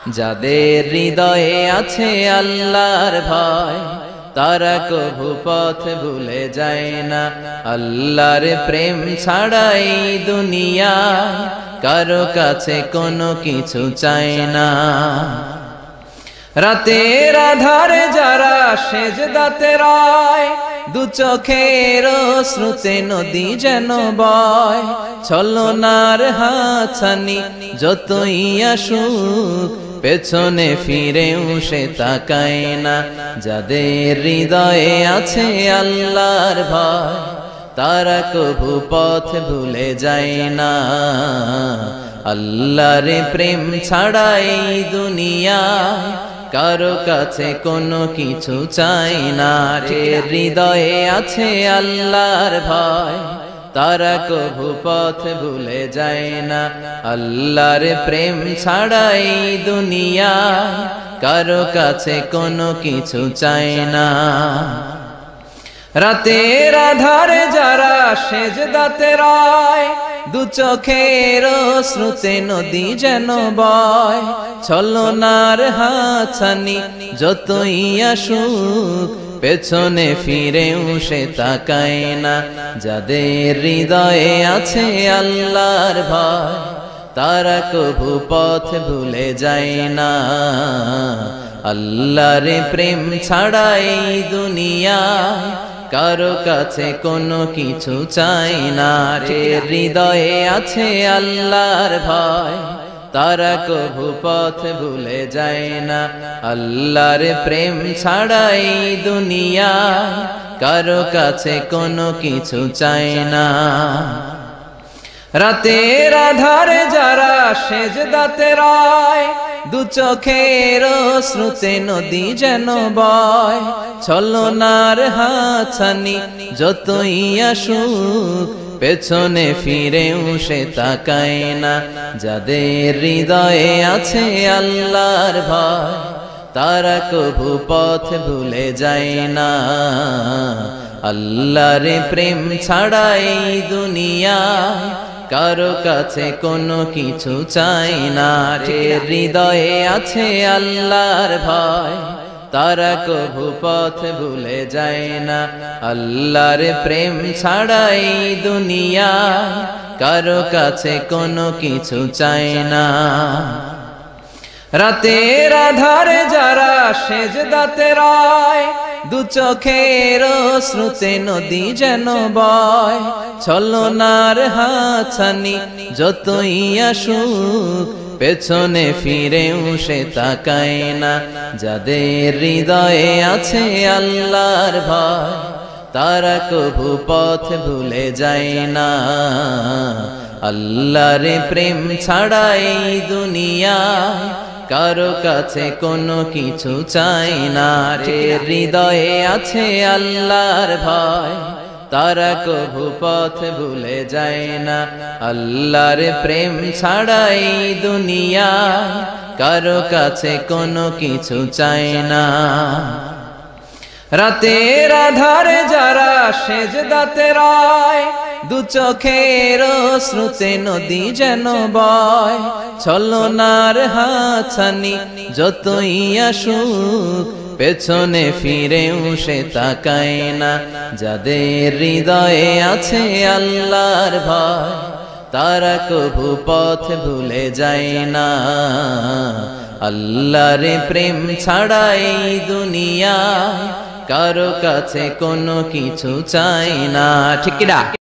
যাদের হৃদয়ে আছে আল্লাহর ভয় তারা কভু পথ ভুলে যায় না। আল্লাহর প্রেম ছাড়াই দুনিয়ায় কারো কাছে কোনো কিছু চায় না। রাতের আধারে যারা সেজদাতে রয়, দু চোখের শ্রুতে নদী যেন বয়। ছলনার হাতছানি যতই আসুক পেছনে ফিরেও সে তাকায় না। যাদের হৃদয়ে আছে আল্লাহর ভয় তারা কভু পথ ভুলে যায় না। আল্লাহর প্রেম ছাড়াই দুনিয়ায় কারো কাছে কোনো কিছু চাই না। হৃদয়ে আছে আল্লাহর ভয় তারা কভু পথ ভুলে যায় না। আল্লাহর প্রেম ছাড়াই দুনিয়ায় কারো কাছে কোনো কিছু চাই না। রাতের আধারে যারা সেজদাতে রয়, দু চোখের শ্রুতে নদী যেন বয়। ছলনার হাতছানি যতই আসুক পেছনে ফিরেও সে তাকায় না। যাদের হৃদয়ে আছে আল্লাহর ভয় তারা কভু পথ ভুলে যায় না। আল্লাহর প্রেম ছাড়াই দুনিয়ায় কারো কাছে কোনো কিছু চাই না। হৃদয়ে আছে আল্লাহর ভয় তারা কভু পথ ভুলে যায় না। আল্লাহর প্রেম ছাড়াই দুনিয়ায় কারো কাছে কোনো কিছু চাই না। রাতের আধারে যারা সেজদাতে রয়, দু চোখের শ্রুতে নদী যেন বয়। ছলনার হাতছানি যতই আসুক পেছনে ফিরেও সে তাকায় না। যাদের হৃদয়ে আছে আল্লাহর ভয় তারা কভু পথ ভুলে যায় না। আল্লাহর প্রেম ছাড়াই দুনিয়ায় কারো কাছে কোনো কিছু চাই না। হৃদয়ে আছে আল্লাহর ভয় তারা কভু পথ ভুলে যায় না। আল্লাহর প্রেম ছাড়াই দুনিয়ায় কারো কাছে কোনো কিছু চাই না। রাতের আধারে যারা সেজদাতে রয়, দু চোখের শ্রুতে নদী যেন বয়। ছলনার হাতছানি যতই আসুক পেছনে ফিরেও সে তাকায় না। যাদের হৃদয়ে আছে আল্লাহর ভয় তারা কভু পথ ভুলে যায় না। আল্লাহর প্রেম ছাড়াই দুনিয়ায় কারো কাছে কোনো কিছু চাই না। হৃদয়ে আছে আল্লাহর ভয় তারা কভু পথ ভুলে যায় না। আল্লাহর প্রেম ছাড়াই দুনিয়ায় কারো কাছে কোনো কিছু চাই না। রাতের আধারে যারা সেজদাতে রয়, দু চোখের শ্রুতে নদী যেন বয়। ছলনার হাতছানি যতই আসুক পেছনে ফিরেও সে তাকায় না। যাদের হৃদয়ে আছে আল্লাহর ভয় তারা কভু পথ ভুলে যায় না। আল্লাহর প্রেম ছাড়াই দুনিয়ায় কারো কাছে কোনো কিছু চাই না। ঠিক না?